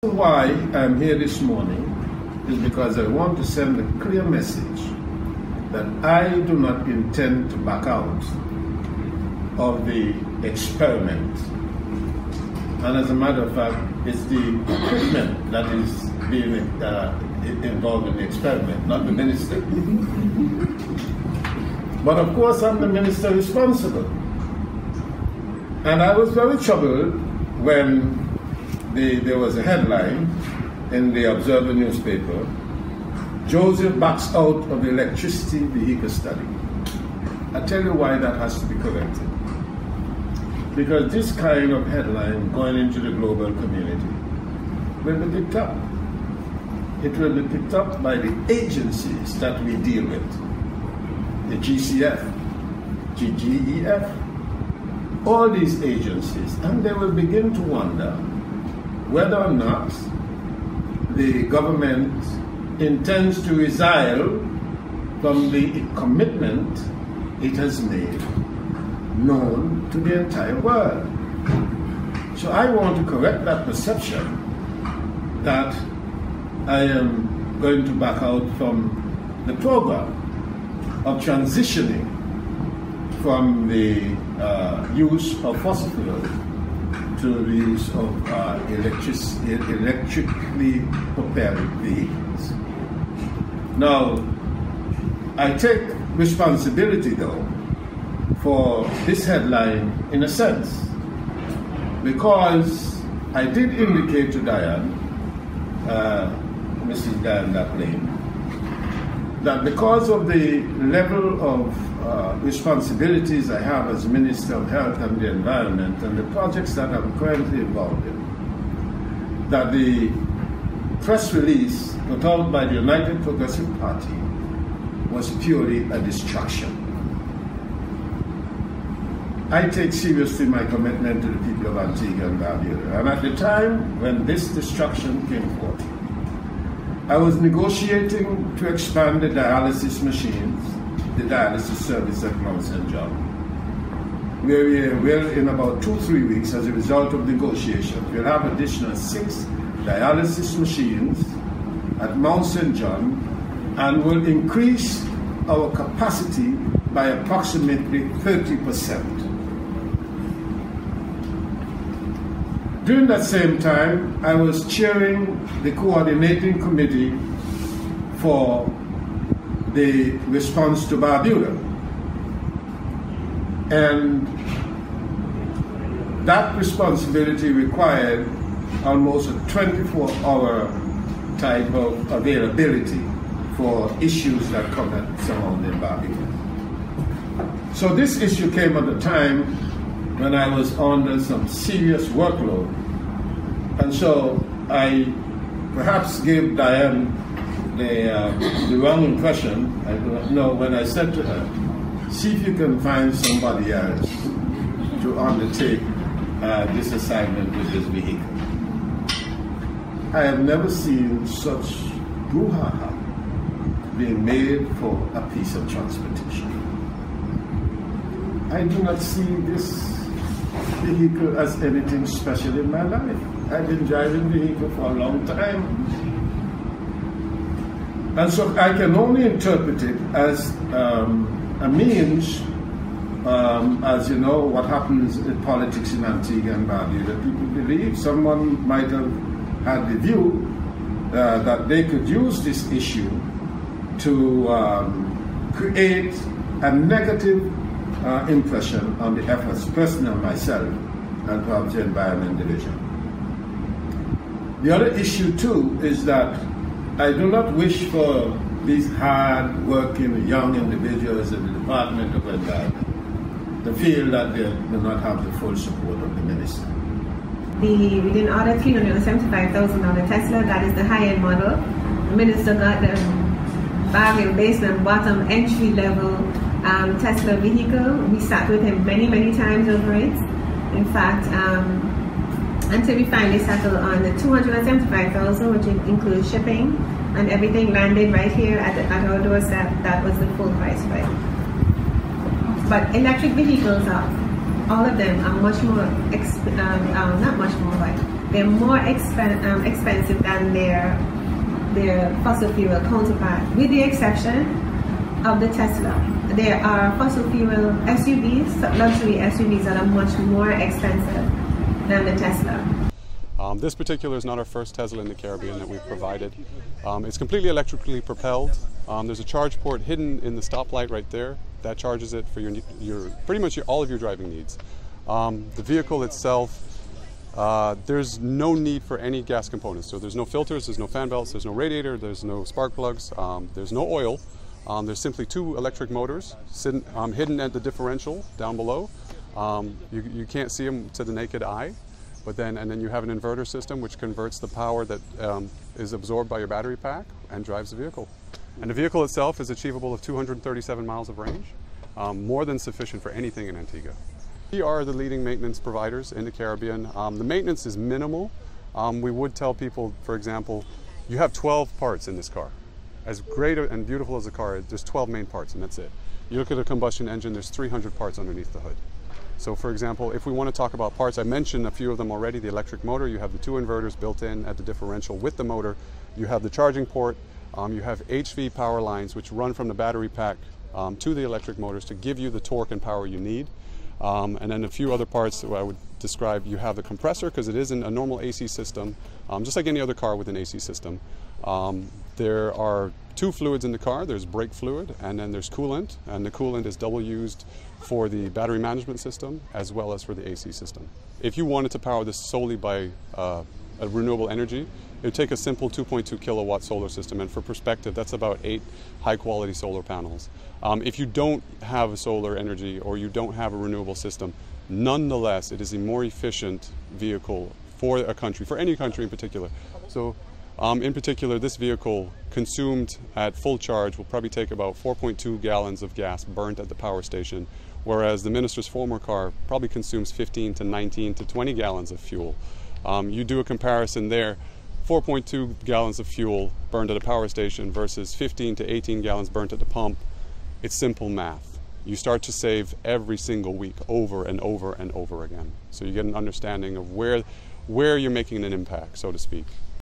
Why I'm here this morning is because I want to send a clear message that I do not intend to back out of the experiment. And as a matter of fact, it's the equipment that is being involved in the experiment, not the minister. But of course, I'm the minister responsible. And I was very troubled when there was a headline in the Observer newspaper: Joseph backs out of the electricity vehicle study. I tell you why that has to be corrected. Because this kind of headline going into the global community will be picked up. It will be picked up by the agencies that we deal with. The GCF, GGEF, all these agencies, and they will begin to wonder whether or not the government intends to resile from the commitment it has made known to the entire world. So I want to correct that perception that I am going to back out from the program of transitioning from the use of fossil fuels to the use of electrically propelled vehicles. Now, I take responsibility, though, for this headline in a sense, because I did indicate to Diane, Mrs. Diane Laclane, that because of the level of responsibilities I have as Minister of Health and the Environment and the projects that I'm currently involved in, that the press release put out by the United Progressive Party was purely a distraction. I take seriously my commitment to the people of Antigua and Barbuda, and at the time when this distraction came forth, I was negotiating to expand the dialysis machines, the dialysis service at Mount St. John, where we will, in about 2-3 weeks, as a result of negotiations, we'll have additional 6 dialysis machines at Mount St. John, and will increase our capacity by approximately 30%. During that same time, I was chairing the coordinating committee for the response to Barbuda. And that responsibility required almost a 24-hour type of availability for issues that come at surrounding Barbuda. So this issue came at a time when I was under some serious workload. And so I perhaps gave Diane the wrong impression. I don't know, when I said to her, see if you can find somebody else to undertake this assignment with this vehicle. I have never seen such brouhaha being made for a piece of transportation. I do not see this vehicle as anything special in my life. I've been driving vehicle for a long time. And so I can only interpret it as a means, as you know, what happens in politics in Antigua and Barbuda. People believe someone might have had the view that they could use this issue to create a negative impression on the efforts, personally on myself, and perhaps the Environment Division. The other issue, too, is that I do not wish for these hard-working young individuals in the Department of Environment to feel that they do not have the full support of the minister. We didn't order $375,000 Tesla. That is the high-end model. The minister got the bargain based on bottom entry-level Tesla vehicle. We sat with him many times over it. In fact, until we finally settled on the $275,000, which includes shipping and everything, landed right here at our doorstep. That was the full price for it. But electric vehicles are, all of them are much more, not much more, but they're more expensive than their fossil fuel counterpart, with the exception of the Tesla. There are fossil fuel SUVs, luxury SUVs, that are much more expensive than the Tesla. This particular is not our first Tesla in the Caribbean that we've provided. It's completely electrically propelled. There's a charge port hidden in the stoplight right there. That charges it for your pretty much all of your driving needs. The vehicle itself, there's no need for any gas components. So there's no filters, there's no fan belts, there's no radiator, there's no spark plugs, there's no oil. There's simply 2 electric motors hidden at the differential down below. You can't see them to the naked eye, and then you have an inverter system which converts the power that is absorbed by your battery pack and drives the vehicle. And the vehicle itself is achievable of 237 miles of range, more than sufficient for anything in Antigua. We are the leading maintenance providers in the Caribbean. The maintenance is minimal. We would tell people, for example, you have 12 parts in this car. As great and beautiful as a car is, there's 12 main parts, and that's it. You look at a combustion engine, there's 300 parts underneath the hood. So for example, if we want to talk about parts, I mentioned a few of them already. The electric motor, you have the 2 inverters built in at the differential with the motor. You have the charging port. You have HV power lines which run from the battery pack to the electric motors to give you the torque and power you need. And then a few other parts that I would describe. You have the compressor, because it isn't a normal AC system, just like any other car with an AC system. There are 2 fluids in the car. There's brake fluid, and then there's coolant, and the coolant is double used for the battery management system as well as for the AC system. If you wanted to power this solely by a renewable energy, it would take a simple 2.2 kilowatt solar system, and for perspective, that's about 8 high-quality solar panels. If you don't have a solar energy or you don't have a renewable system, nonetheless, it is a more efficient vehicle for a country, for any country in particular. So, in particular, this vehicle consumed at full charge will probably take about 4.2 gallons of gas burnt at the power station, whereas the minister's former car probably consumes 15 to 19 to 20 gallons of fuel. You do a comparison there, 4.2 gallons of fuel burned at a power station versus 15 to 18 gallons burnt at the pump. It's simple math. You start to save every single week over and over and over again. So you get an understanding of where you're making an impact, so to speak.